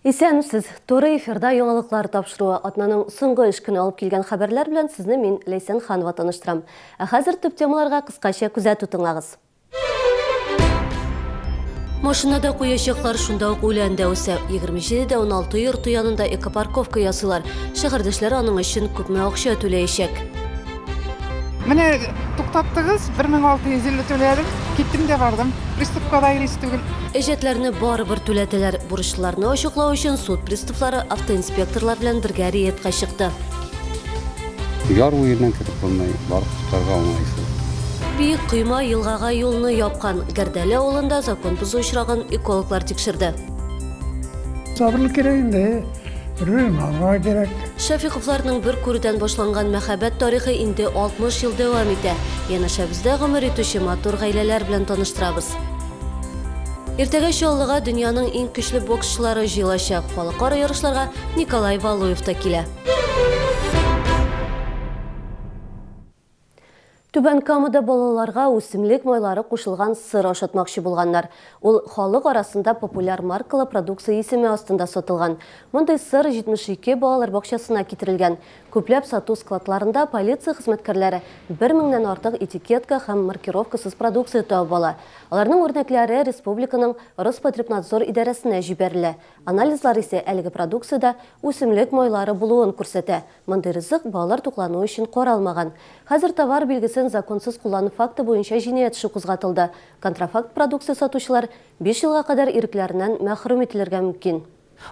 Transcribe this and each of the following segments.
Исәнмесез, туры эфирда яңалыклар тапшыруы атнаның соңгы эш көне алып килгән хәбәрләр белән сезне мин Ләйсән Ханова таныштырам. Ә хәзер төп темаларга кыскача күзәтү тыңлагыз. Машинада куячаклар шунда ук үләндә үсә. 27-дә 16 йорт янында экопарковка ясыйлар. Шәһәрдәшләр аның өчен күпме акча түләячәк. Менә туктаттыгыз, 1650 түләдем, киттем дә бардым. Приставкада ирис түгел. Эҗәтләрне барыбер түләтәләр. Бурычларны ачыклау өчен суд приставлары автоинспекторлар белән бергә рейдка чыкты. Яр уеннан китеп булмый, барып тутарга алмайсыз. Бик кыйма елгага юлны япкан Гәрдәле авылында закон бузу очраган экологлар тикшерде. Сабырлык керек инде. Рыймага керек. Шафиковларның бер күрдән башланган мәхәббәт тарихы инде 60 ел дәвам итә. Янәшәбездә гомер итүче матур гаиләләр белән таныштырабыз. Иртәгә чаллыга дөньяның иң көчле боксчылары җыелачак. Халыкара ярышларга Николай Валуев та килә. Түбән Камада балаларга үсемлек майлары кушылган сыр ашатмакчы булганнар. Ул халык арасында популяр маркалы продукция исеме астында сатылган. Мондай сыр 72 балалар бакчасына китерелгән. Күпләп сату складларында полиция хезмәткәрләре 1000-нән артык этикетка һәм маркировкасыз продукция табып ала. Аларның үрнәкләре республиканың Роспотребнадзор идарәсенә җибәрелә. Анализлар исә әлеге продукциядә үсемлек майлары булуын күрсәтә. Мондай ризык балалар туклануы өчен каралмаган. Хәзер товар билгесен законсыз куллану факты буенча җинаять эше кузгатылды. Контрафакт продукция сатучылар 5 елга кадәр ирекләреннән мәхрүм ителергә мөмкин.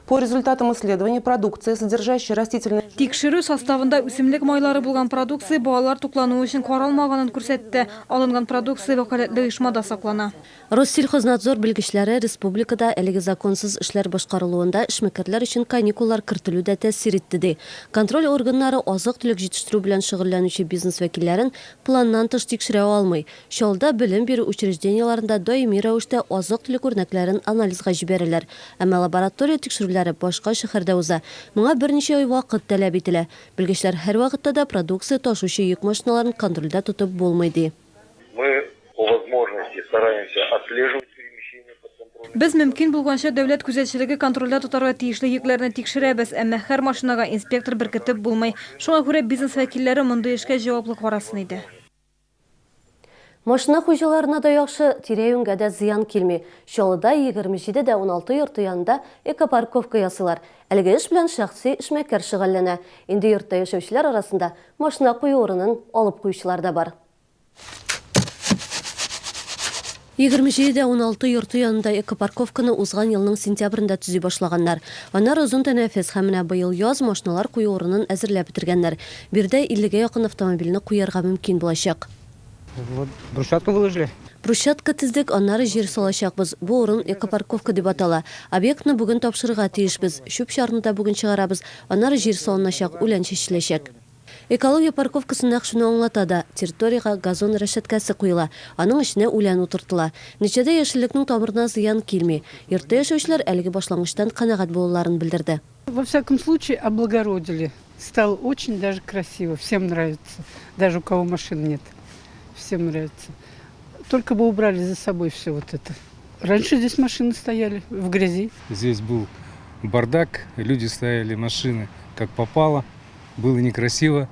По результатам исследования продукции, содержащей растительные... Тикшерү составында үсемлек майлары булган продукция балалар туклануы өчен каралмаганын күрсәтте. Алынган продукция вәкаләтле оешмада саклана. Россельхознадзор белгечләре республикада әлеге законсыз эшләр башкарылуында эшмәкәрләр өчен каникуллар кертелүдә тәэсир итте ди. Контроль органнары азык-төлек җитештерү белән шөгыльләнүче бизнес вәкилләрен планнан тыш тикшерә алмый. Шалда белем бирү учрежденияларында даими рәвештә азык-төлек үрнәкләрен анализга җибәрәләр. Әмма лаборатория тикшерүләре башка шәһәрдә уза. Моңа берничә ай вакыт таләп ителә. Белгечләр һәр вакытта да продукция ташучы йөк машиналарын контрольдә тотып булмый ди. Мы по возможности стараемся отслеживать перемещение под контролем. Без мөмкин булганча дәүләт күзәтчелеге контрольдә тотарга тиешле йөкләрне тикшерәбез, әмма һәр машинага инспектор беркетеп булмый. Шуңа күрә бизнес вәкилләре мондай эшкә җаваплы карасын иде. Машина хуҗаларына да яхшы, тирә-юньгә дә зыян килми. Чаллыда 27-дә 16 йорт янында экопарковка ясыйлар. Әлеге эш белән шәхси эшмәкәр шөгыльләнә. Инде йортта яшәүчеләр арасында машина кую урынын алып куючылар да бар. 27-дә 16 йорт янында экопарковканы узган елның сентябрендә төзи башлаганнар. Аннары озын тәнәфес һәм менә быел яз машиналар кую урынын әзерләп бетергәннәр. Бирдә 50-гә якын автомобильне куярга мөмкин булачак. Вот брусчатку выложили. Брусчатка тиздек, аннары җир салачакбыз. Бу урын экопарковка дип атала. Объектны бүген тапшырырга тиешбез. Шүп чарны да бүген чыгарабыз. Аннары җир салыначак, үлән чәчеләчәк. Экология парковкасы нәкъ шуны аңлата да. Территорияга газон рәшәткәсе куела. Аның эченә үлән утыртыла. Ничәдә яшеллекнең тамырына зыян килми. Йортта яшәүчеләр әлеге башлангычтан канәгать булуларын белдерде. Во всяком случае, облагородили. Стало очень даже красиво. Всем нравится. Даже у кого машин нет. Всем нравится. Только бы убрали за собой все вот это. Раньше здесь машины стояли в грязи. Здесь был бардак, люди ставили машины как попало. Было некрасиво.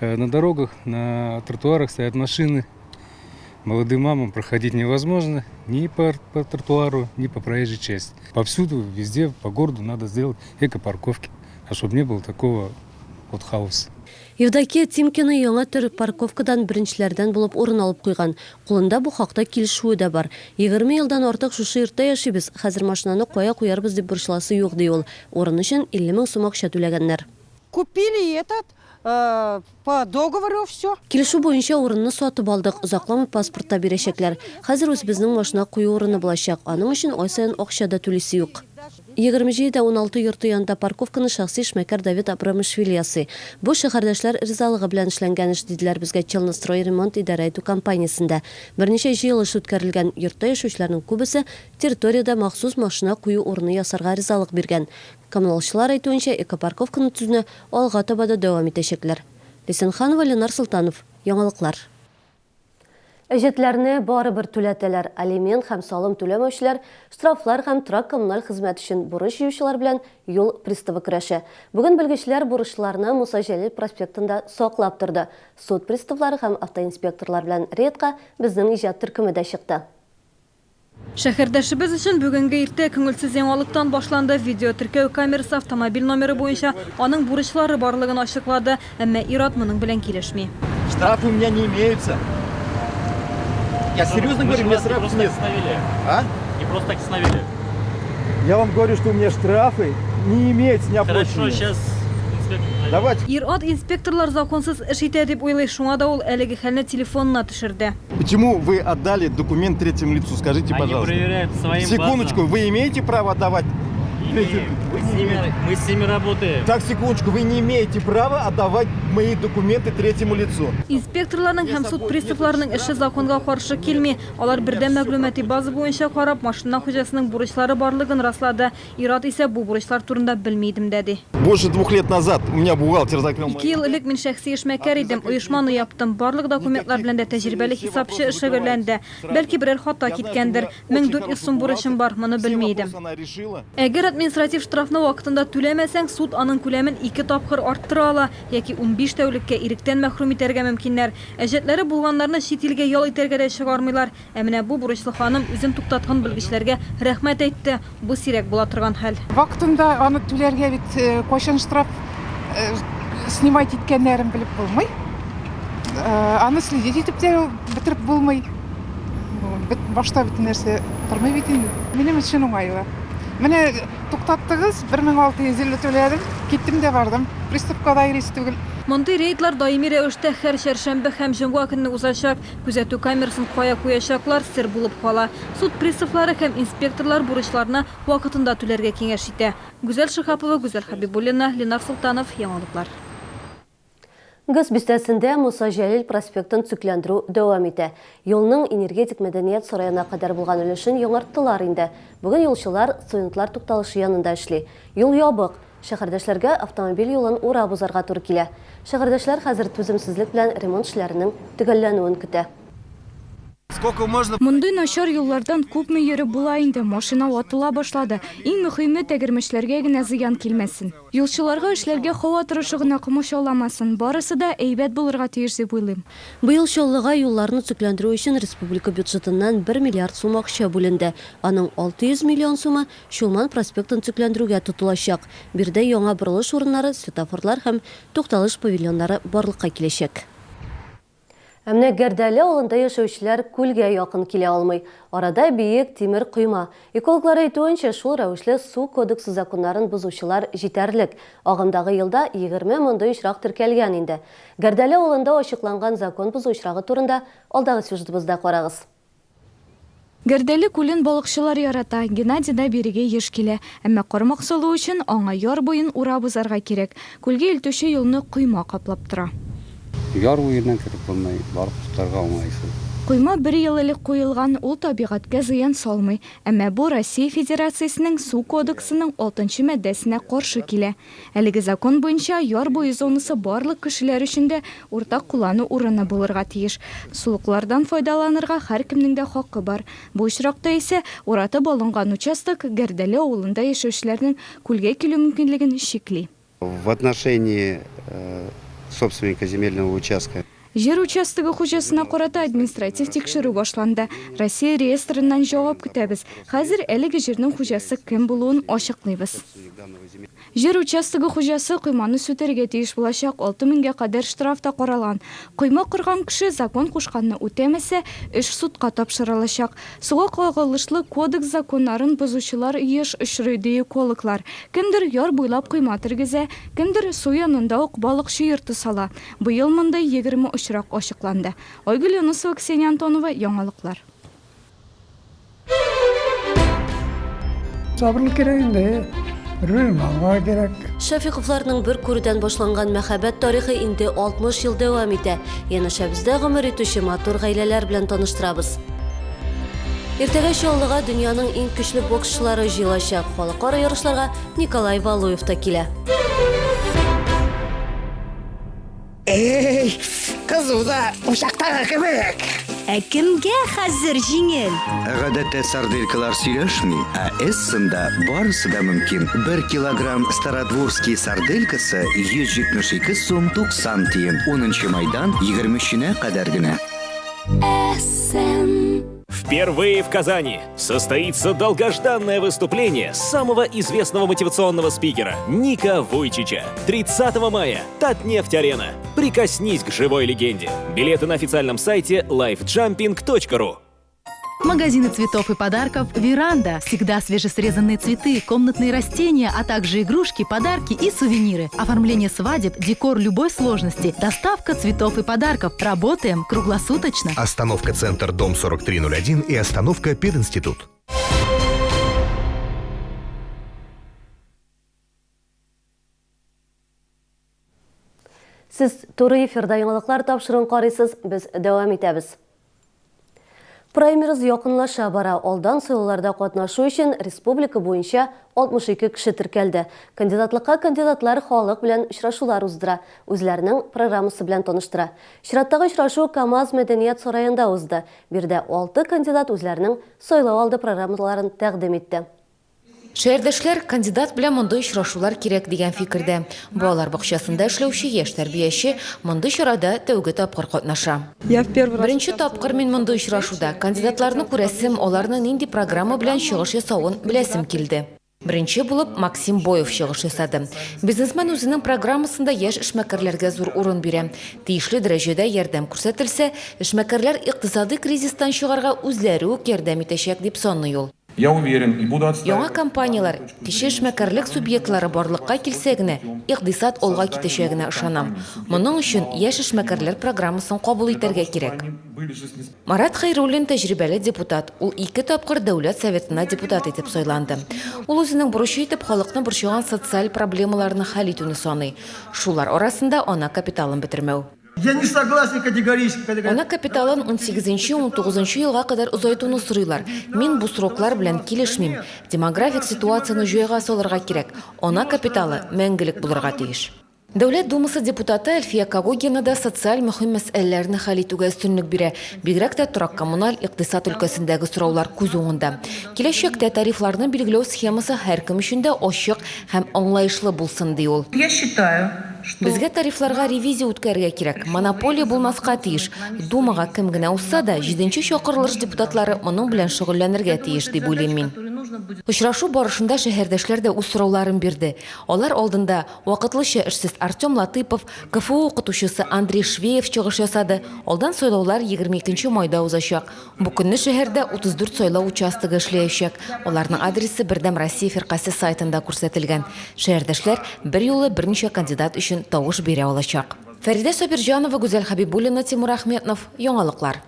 На дорогах, на тротуарах стоят машины. Молодым мамам проходить невозможно ни по тротуару, ни по проезжей части. Повсюду, везде, по городу надо сделать экопарковки, а чтобы не было такого вот хаоса. Евдокия Тимкина яңа төр парковкадан беренчеләрдән булып урын алып куйган. Кулында бу хакта килешүе дә бар. 20 елдан артык шушы йортта яшибез. Хәзер машинаны кая куярбыз дип борчыласы юк ди ул. Урын өчен 50 мең сум акча түләгәннәр. Купили этот по договору все. Килешү буенча урынны сатып алдык. Озакламый паспортта бирәчәкләр. Хәзер үзебезнең машина кую урыны булачак. Аның өчен ай саен акча да түлисе юк. 27-дә 16 йорты янында парковканы шәхси эшмәкәр Давид Абрамишвили ясый. Бу шәһәрдәшләр ризалыгы белән эшләнгән эш диделәр безгә Челнострой ремонт идарә итү компаниясендә. Берничә җыелыш эш үткәрелгән. Йортта яшәүчеләрнең күбесе территориядә махсус машина кую урыны ясарга ризалык биргән. Коммуналчылар әйтүенчә, экопарковканы төзүне алга таба да дәвам итәчәкләр. Ләйсән Ханова, Ленар Султанов, яңалыклар. Әҗетләрне бары бер түләтәләр. Алимент һәм салым түләмәүчеләр, штрафлар һәм торак коммуналь хезмәт өчен бурыч җыючылар белән юл приставы көрәше. Бүген белгечләр бурычларны Муса Җәлил проспектында саклап торды. Суд приставлары һәм автоинспекторлар белән рейдка безнең иҗат төркеме чыкты. Шәһәрдәшебез өчен бүгенге иртә күңелсез яңалыктан башланды. Видео теркәү камерасы автомобиль номеры буенча аның бурычлары барлыгын ачыклады, әмма ир-ат моның белән килешми. Штрафы у меня не имеются. Я серьезно говорю, мне штрафы нет. А? Не просто так остановили. Я вам говорю, что у меня штрафы не имеются, не оплачены. Хорошо, сейчас инспектор. Давайте. Ир-ат инспекторлар законсыз эш итә дип уйлый, шуңа да ул әлеге хәлне телефонына төшерде. Почему вы отдали документ третьему лицу? Скажите, Они пожалуйста. проверяют своим Секундочку, вы имеете право отдавать? Имеем. Мы с ними работаем. Так, секундочку, вы не имеете права отдавать мои документы третьему лицу. Инспекторларның һәм суд приставларының эше законга каршы килми. Алар бердәм мәгълүмати база буенча карап, машина хуҗасының бурычлары барлыгын раслады. Ир-ат исә бу бурычлар турында белмидем дәди. Больше 2 лет назад у меня бухгалтер закрыл 2 ел элек мин шәхси эшмәкәр идем, оешманы яптым. Барлык документлар белән дә тәҗрибәле хисапчы шөгыльләнде. Бәлки берәр хата киткәндер. 1400 сум бурычым бар, моны белмидем. Әгәр административ штрафны вакытында түләмәсәң, суд аның күләмен 2 тапкыр арттыра ала, яки 15 тәүлеккә иректән мәхрүм итәргә мөмкиннәр. Әҗәтләре булганнарны чит илгә ял итәргә дә чыгармыйлар. Ә менә бу бурычлы ханым үзен туктаткан белгечләргә рәхмәт әйтте. Бу сирәк була торган хәл. Вакытында аны түләргә бит кайчан штраф снимать иткәннәрен белеп булмый. Аны следить итеп тә бетереп булмый. Башта бит нәрсә тормый бит инде. Минем өчен уңайлы. Менә туктаттыгыз, 1650 түләдем, киттем дә бардым. Приставка да ирис түгел. Мондый рейдлар даими рәвештә һәр чәршәмбе һәм җомга көнне узачак. Күзәтү камерасын кая куячаклар сер булып кала. Суд приставлары һәм инспекторлар бурычларны вакытында түләргә киңәш итә. Гүзәл Шихапова, Гүзәл Хабибуллина, Ленар Султанов, Яңалыклар. Гыз бистәсендә Муса Җәлил проспектын төзекләндерү дәвам итә. Юлның энергетик мәдәният сарайына кадәр булган өлешен яңарттылар инде. Бүген юлчылар студентлар тукталышы янында эшли. Юл ябык. Шәһәрдәшләргә автомобиль юлын урап узарга туры килә. Шәһәрдәшләр хәзер түземсезлек белән ремонт эшләренең төгәлләнүен көтә. Мондый начар юллардан күпме йөреп була инде, машина ватыла башлады. Иң мөһиме тәгәрмәчләргә генә зыян килмәсен. Юлчыларга эшләргә һава торышы гына комачауламасын. Барысы да әйбәт булырга тиеш дип уйлыйм. Быел чаллыга юлларны төзекләндерү өчен республика бюджетыннан 1 миллиард сум акча бүленде. Аның 600 миллион сумы Шулман проспектын төзекләндерүгә тотылачак. Бирдә яңа борылыш урыннары, светофорлар һәм тукталыш павильоннары барлыкка киләчәк. Әмнә Гәрдәле авылында яшәүчеләр күлгә якын килә алмый. Арада биек тимер койма. Экологлар әйтүенчә, шул рәвешле су кодексы законнарын бузучылар җитәрлек. Агымдагы елда 20 мондый очрак теркәлгән инде. Гәрдәле авылында ачыкланган закон бузу очрагы турында алдагы сюжетыбызда карагыз. Гәрдәле күлен балыкчылар ярата, Геннадий да бирегә еш килә. Әмма кармак салу өчен аңа яр буен урап узарга кирәк. Күлгә илтүче юлны койма каплап тора. Яр уеннан кертеп булмай, барып тотарга уңайсыз. Койма 1 ел элек куелган, ул табигатькә зыян салмый. Әмма бу Россия Федерациясенең су кодексының 6-нчы маддәсенә каршы килә. Әлеге закон буенча яр буе зонасы барлык кешеләр өчен дә уртак куллану урыны булырга тиеш. Сулыклардан файдаланырга һәркемнең дә хакы бар. Бу очракта исә уратып алынган участок Гәрдәле авылында яшәүчеләрнең күлгә килү мөмкинлеген чикли. В отношении собственника земельного участка. Жер участогы хуҗасына карата административ тикшерү башланды. Россия реестрыннан җавап көтәбез. Хәзер әлеге җирнең хуҗасы кем булуын ачыклыйбыз. Жер участогы хуҗасы койманы сүтәргә тиеш булачак, 6000 кадәр штраф та каралган. Койма кырган кеше закон кушканны үтәмәсә, эш судка тапшырылачак. Суга кагылышлы кодекс законнарын бузучылар еш очрый ди экологлар. Кемдер яр буйлап койма тергезә, кемдер су янында ук балыкчы йорты сала. Быел монда 20 очрак ачыкланды. Айгөл Юнусова, Ксения Антонова, Яңалыклар. Сабырлык кирәк инде. Рөлманга кирәк. Шәфиковларның бер күрүдән башланган мәхәббәт тарихы инде 60 ел дәвам итә. Янәшәбездә гомер итүче матур гаиләләр белән таныштырабыз. Иртәгә чаллыга дөньяның иң көчле боксчылары җыелачак. Халыкара ярышларга Николай Валуев та килә. Эй, кызуда ушактагы кебек. Кемгә хәзер җиңел? Гадәттә сарделькалар сөйләшми, эссында барысы да мөмкин. 1 килограмм Стародворский сарделькасы 172 сум 90 тиен. 10 майдан 23-не кадәр генә. Впервые в Казани состоится долгожданное выступление самого известного мотивационного спикера Ника Вуйчича. 30 мая. Татнефть-арена. Прикоснись к живой легенде. Билеты на официальном сайте lifejumping.ru. Магазины цветов и подарков «Веранда». Всегда свежесрезанные цветы, комнатные растения, а также игрушки, подарки и сувениры. Оформление свадеб, декор любой сложности, доставка цветов и подарков. Работаем круглосуточно. Остановка «Центр», дом 4301 и остановка «Пединститут». Сіз туры эфирда яңалыклар тапшырын карыйсыз, біз дәвам итәбез. Праймериз якынлаша бара. Алдан сайлауларда катнашу өчен республика буенча 62 кеше теркәлде. Кандидатлыкка кандидатлар халык белән очрашулар уздыра, үзләренең программасы белән таныштыра. Чираттагы очрашу КамАЗ мәдәният сараенда узды. Бирдә 6 кандидат үзләренең сайлау алды программаларын тәкъдим итте. Шәһәрдәшләр кандидат белән мондый очрашулар кирәк дигән фикердә. Балалар бакчасында эшләүче яшь тәрбияче мондый чарада тәүге тапкыр катнаша. Беренче тапкыр мин мондый очрашуда кандидатларны күрәсем, аларны нинди программа белән чыгыш ясавын беләсем килде. Беренче булып Максим Боев чыгыш ясады. Бизнесмен үзенең программасында яшь эшмәкәрләргә зур урын бирә. Тиешле дәрәҗәдә ярдәм күрсәтелсә, эшмәкәрләр икътисади кризистан чыгарга үзләре үк ярдәм итәчәк дип саный ул. Яңа компаниялар, кече эшмәкәрлек субъектлары барлыкка килсә генә, икътисад алга китәчәгенә ышанам. Моның өчен яшь эшмәкәрләр программасын кабул итәргә кирәк. Марат Хәйруллин тәҗрибәле депутат. Ул 2 тапкыр дәүләт советына депутат итеп сайланды. Ул үзенең бурычы итеп халыкны борчыган социаль проблемаларны хәл итүне саный. Шулар арасында ана капиталын бетермәү. Я не согласен категорически. Ана капиталын 18-19 елга кадәр озайтуны сорыйлар. Мин бу сроклар белән килешмим. Демографик ситуацияны җуйга салырга кирәк. Ана капиталы мәңгелек булырга тиеш. Дәүләт думасы депутаты Әлфия Кагогина да социаль мөһим мәсьәләләрне хәл итүгә өстенлек бирә. Бигрәк тә торак коммуналь икътисад өлкәсендәге сораулар күз уңында. Киләчәктә тарифларны билгеләү схемасы һәркем өчен дә ачык һәм аңлаешлы булсын ди ул. Я считаю, Безгә тарифларга ревизия үткәрергә кирәк. Монополия булмаска тиеш. Думага кем генә усса да 7нче чакырылыш депутатлары моның белән шөгыльләнергә тиеш дип уйлыйм мин. Очрашу барышында шәһәрдәшләр дә үз сорауларын бирде. Алар алдында вакытлыча эшсез Артем Латыпов, КФУ укытучысы Андрей Швеев чыгыш ясады. Алдан сайлаулар 22 майда узачак. Бу көнне шәһәрдә 34 сайлау участогы эшләячәк. Аларның адресы Бердәм Россия фиркасы сайтында күрсәтелгән. Шәһәрдәшләр бер юлы берничә кандидат өчен тавыш бирә алачак. Фәридә Сабирҗанова, Гүзәл Хәбибуллина, Тимур Әхметов, яңалыклар.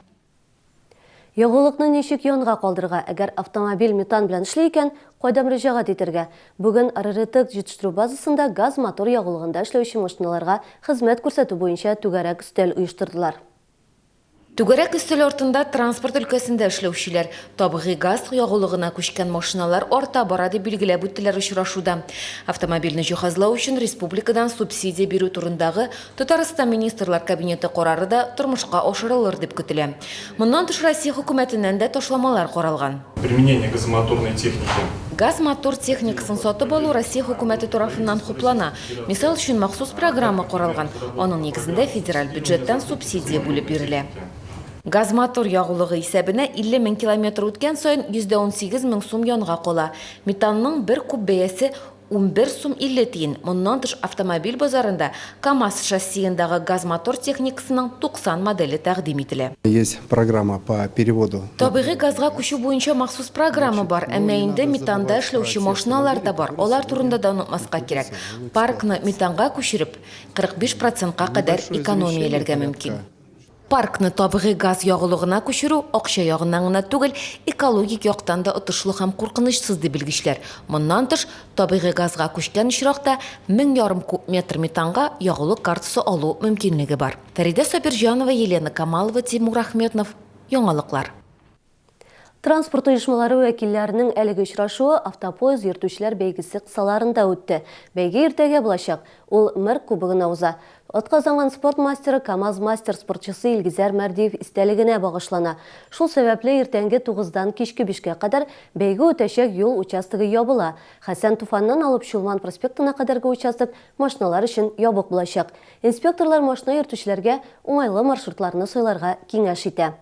Ягулыкны ничек янга калдырга, әгәр автомобиль метан белән эшли икән, кайда мөрәҗәгать итәргә? Бүген РРТ җитештерү базасында газ мотор ягулыгында эшләүче машиналарга хезмәт күрсәтү буенча түгәрәк өстәл оештырдылар. Түгәрәк өстәл артында транспорт өлкәсендә эшләүчеләр табигый газ ягулыгына күчкән машиналар арта бара дип билгеләп үттеләр очрашуда. Автомобильне җиһазлау өчен республикадан субсидия бирү турындагы Татарстан министрлар кабинеты карары да тормышка ашырылыр дип көтелә. Моннан тыш Россия хөкүмәтеннән дә ташламалар каралган. Применение газомоторной техники. Газ-мотор техникасын сатып алу Россия хөкүмәте тарафыннан хуплана. Мисал өчен махсус программа каралган. Аның нигезендә федераль бюджеттан субсидия бүлеп бирелә. Газ-мотор ягулыгы исәбенә 50 000 километр үткән сайын 118 000 сум янга кала. Метанның бер куб бәясе 11 сум 50 тиен. Моннан тыш автомобиль базарында КамАЗ шассиендагы газ-мотор техникасының 90 модели тәкъдим ителә. Есть программа по переводу. Табигый газга күчү буенча махсус программа бар, әмма инде метанда эшләүче машиналар да бар. Алар турында да онытмаска кирәк. Паркны метанга күчереп 45%-ка кадәр экономияләргә мөмкин. Паркны табигый газ ягулыгына күчерү акча ягыннан гына түгел, экологик яктан да отышлы һәм куркынычсыз дип белгечләр. Моннан тыш, табигый газга күчкән очракта 1000 куб метр метанга ягулык картасы алу мөмкинлеге бар. Фәридә Сабирҗанова, Елена Камалова, Тимур Әхметов, яңалыклар. Транспорт оешмалары вәкилләренең әлеге очрашуы автопоезд йөртүчеләр бәйгесе кысаларында үтте. Бәйге иртәгә булачак. Ул Мәрк кубогына уза. Атказанган спорт мастеры КамАЗ мастер спортчысы Илгизәр Мәрдиев истәлегенә багышлана. Шул сәбәпле иртәнге 9-дан кичке 5-кә кадәр бәйге үтәчәк юл участогы ябыла. Хәсән Туфаннан алып Чулман проспектына кадәрге участок машиналар өчен ябык булачак. Инспекторлар машина йөртүчеләргә уңайлы маршрутларны сайларга киңәш итә.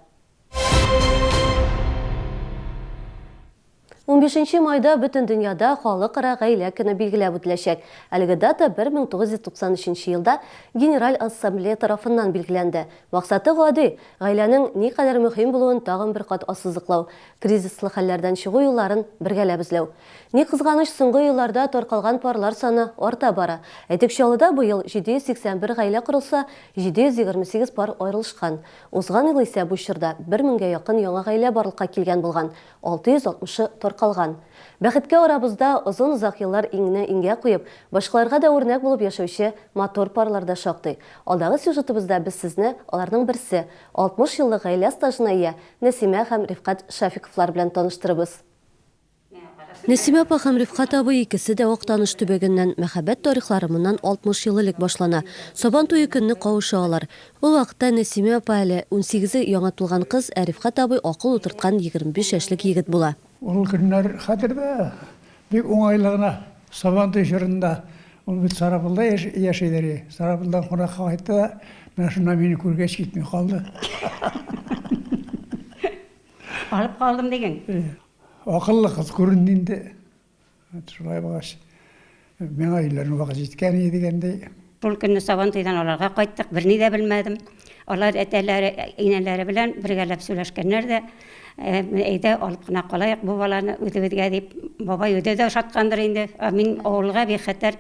15 майда бөтен дөньяда халыкара гаилә көне билгеләп үтеләчәк. Әлеге дата 1993 елда Генераль Ассамблея тарафыннан билгеләнде. Максаты гади, гаиләнең никадәр мөһим булуын тагын бер кат ассызыклау, кризислы хәлләрдән чыгу юлларын бергәләп эзләү. Ни кызганыч, соңгы елларда таркалган парлар саны арта бара. Әйтик, Чаллыда быел 781 гаилә корылса, 728 пар аерылышкан. Узган ел исә бу чорда 1000-гә якын яңа гаилә барлыкка килгән булган. 660-ы таркалган. Бәхеткә арабызда озын-озак еллар иңгә куеп, башкаларга да үрнәк булып яшәүче матур парларда шактый. Алдагы сюжетыбызда без сезне аларның берсе 60 еллык гаилә стажына ия Нәсимә һәм Рифкат Шафиковлар белән таныштырабыз. Нәсимә апа һәм Рифкат абый икесе дә вак таныш төбәгеннән мәхәббәт тарихлары моннан 60 ел элек башлана. Сабан туе көнне кавышалар. Ул вакытта Нәсимә апа әле 18 яңа тулган кыз, ә Рифкат абый акыл утырткан 25 яшьлек егет була. Ул көннәр хәтердә, бик уңайлыгына Сабан туе җырында ул бит Сарапулда яшәйдер. Сарапулдан кунакка кайтты да, менә шунда мине күргәч китми калды. Алып калдым деген. Акыллы кыз күренде инде. Шулай багаш. Миңа өйләрне вакыт җиткән иде дигәндәй. Шул көнне Сабан туйдан аларга кайттык, берни дә белмәдем. Алар әтәләре, инәләре белән бергәләп сөйләшкәннәр дә, әйдә алып кына калайык бу баланы үтебезгә дип, бабай үтә дә шаткандыр инде. Мин авылга бихәтәр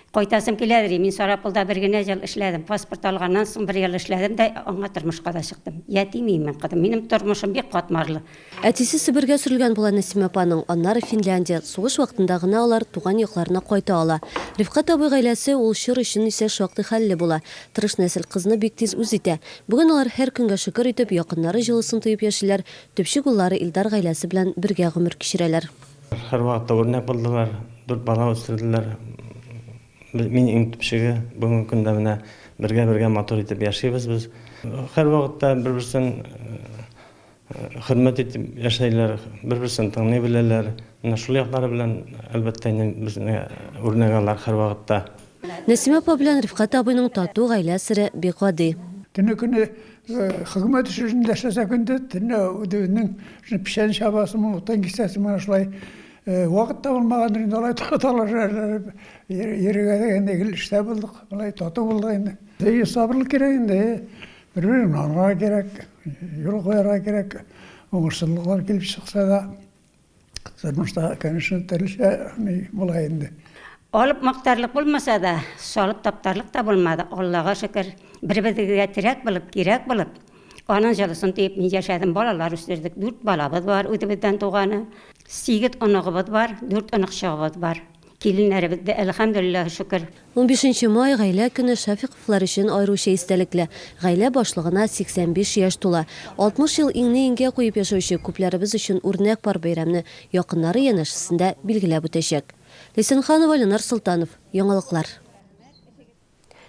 кайтасым киләдер. Мин Сарапулда бер генә ел эшләдем. Паспорт алганнан соң бер ел эшләдем дә аңа тормышка да чыктым. Ятиммен кызым. Минем тормышым бик катмарлы. Әтисе Себергә сөрелгән була Нәсимә апаның, аннары Финляндия. Сугыш вакытында гына алар туган якларына кайта ала. Рифкат абый гаиләсе ул чор өчен исә шактый хәлле була. Тырыш нәсел кызны бик тиз үз итә. Бүген алар һәр көнгә шөкер итеп, якыннары җылысын тоеп яшиләр. Төпчек уллары Илдар гаиләсе белән бергә гомер кичерәләр. Һәр вакытта үрнәк булдылар, 4 бала үстерделәр. Мин иң төпчеге бүгенге көндә менә бергә матур итеп яшибез без. Һәр вакытта бер-берсен хөрмәт итеп яшәйләр, бер-берсен тыңлый беләләр. Менә шул яклары белән әлбәттә безне үрнәк алар һәр вакытта. Нәсимә апа белән Рифкат абыйның тату гаилә сере бик гади. Көне хезмәт эшендә эшләсә көндә, үзенең пешән чабасымы, утын кисәсеме шулай вакыт табылмагандыр инде, алай талашалар. Йөргә дигәндә эштә булдык, алай тату булды инде. Сабырлык кирәк инде. Бер-берен аңларга кирәк, юл куярга кирәк. Уңышсызлыклар килеп чыкса да, тормышта, конечно, төрлечә була инде. Алып мактарлык булмаса да, салып таптарлык та булмады. Аллага шөкер. Бер-берегә терәк булып, кирәк булып. Аның җылысын тиеп мин яшәдем, балалар үстердек. 4 балабыз бар, үтебездән туганы. 8 оныгыбыз бар, 4 оныкчыгыбыз бар. Киленнәребез дә әлхәмдүлилләһ шөкер. 15 май гаилә көне Шафиковлар өчен аеруча истәлекле. Гаилә башлыгына 85 яшь тула. 60 ел иңне-иңгә куеп яшәүче күпләребез өчен үрнәк пар бәйрәмне якыннары янәшәсендә билгеләп үтәчәк. Лесенханова, Ленар Султанов, яңалыклар.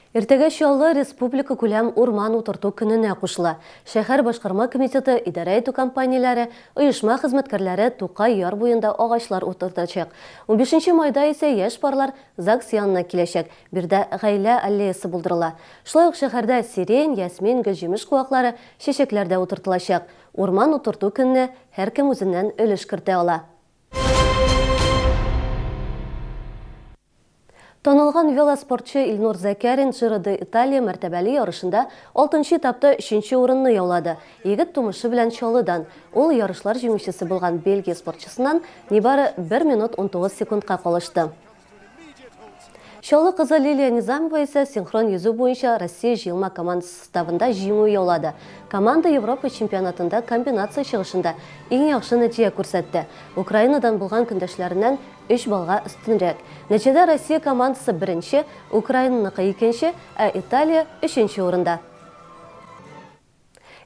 Иртәгә Чаллы республика күләм урман утырту көненә кушыла. Шәһәр башкарма комитеты, идарә итү компанияләре, оешма хезмәткәрләре Тукай яр буенда агачлар утыртачак. 15 майда исә яшь парлар ЗАГС янына киләчәк. Бирдә гаилә аллеясы булдырыла. Шулай ук шәһәрдә сирень, ясмин, гөлҗимеш куаклары, чәчәкләрдә утыртылачак. Урман утырту көнне һәркем үзеннән өлеш кертә ала. Танылган велоспортчы Илнур Зәкәрин ЖРД Италия мәртәбәле ярышында 6-нчы этапта 3-нче урынны яулады. Егет тумышы белән Чаллыдан. Ул ярышлар җиңүчесе булган Бельгия спортчысыннан нибары 1 минут 19 секундка калышты. Чаллы кызы Лилия Низамова исә синхрон йөзү буенча Россия җыелма командасы составында җиңү яулады. Команда Европа чемпионатында комбинация чыгышында иң яхшы нәтиҗә күрсәтте. Украинадан булган көндәшләреннән 3 балга өстенрәк. Нәтиҗәдә Россия командасы 1-нче, Украинаныкы 2-нче, ә Италия 3-нче урында.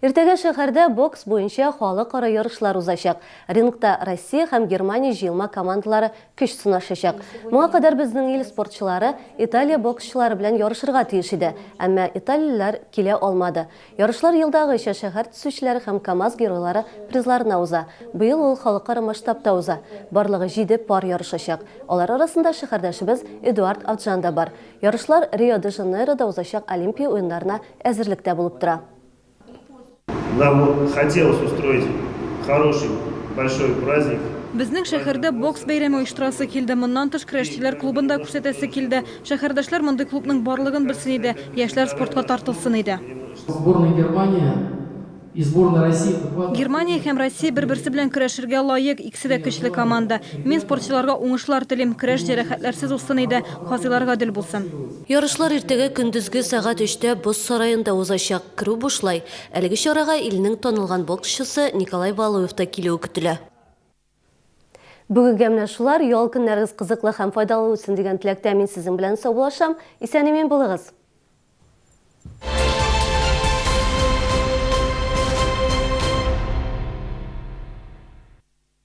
Иртәгә шәһәрдә бокс буенча халыкара ярышлар узачак. Рингта Россия һәм Германия җыелма командалары көч сынашачак. Моңа кадәр безнең ил спортчылары Италия боксчылары белән ярышырга тиеш иде, әмма италиялеләр килә алмады. Ярышлар елдагыча шәһәр төзүчеләре һәм КАМАЗ геройлары призларына уза. Быел ул халыкара масштабта уза. Барлыгы 7 пар ярышачак. Алар арасында шәһәрдәшебез Эдуард Авджан да бар. Ярышлар Рио-де-Жанейрода узачак Олимпия уеннарына әзерлектә булып тора. Нам хотелось устроить хороший, большой праздник. Безнең шәһәрдә бокс бәйрәме оештырасы килде. Моннан тыш көрәшчеләр клубында күрсәтәсе килде. Шәһәрдәшләр мондый клубның барлыгын белсен иде. Яшьләр спортка тартылсын иде. Сборная Германия и сборная России. Германия һәм Россия бер-берсе белән көрәшергә лаек, икесе дә көчле команда. Мин спортчыларга уңышлар телим, көрәш җәрәхәтләрсез узсын иде, казыйларга дел булсын. Ярышлар иртәгә көндезге сагат 3-тә Боз сараенда узачак. Керү бушлай. Әлеге чарага илнең танылган боксчысы Николай Валуев та килүе көтелә. Бүгенге менә шулар, ял көннәрегез кызыклы һәм файдалы үтсен дигән теләктә мин сезнең белән саулашам. Исән-имин булыгыз.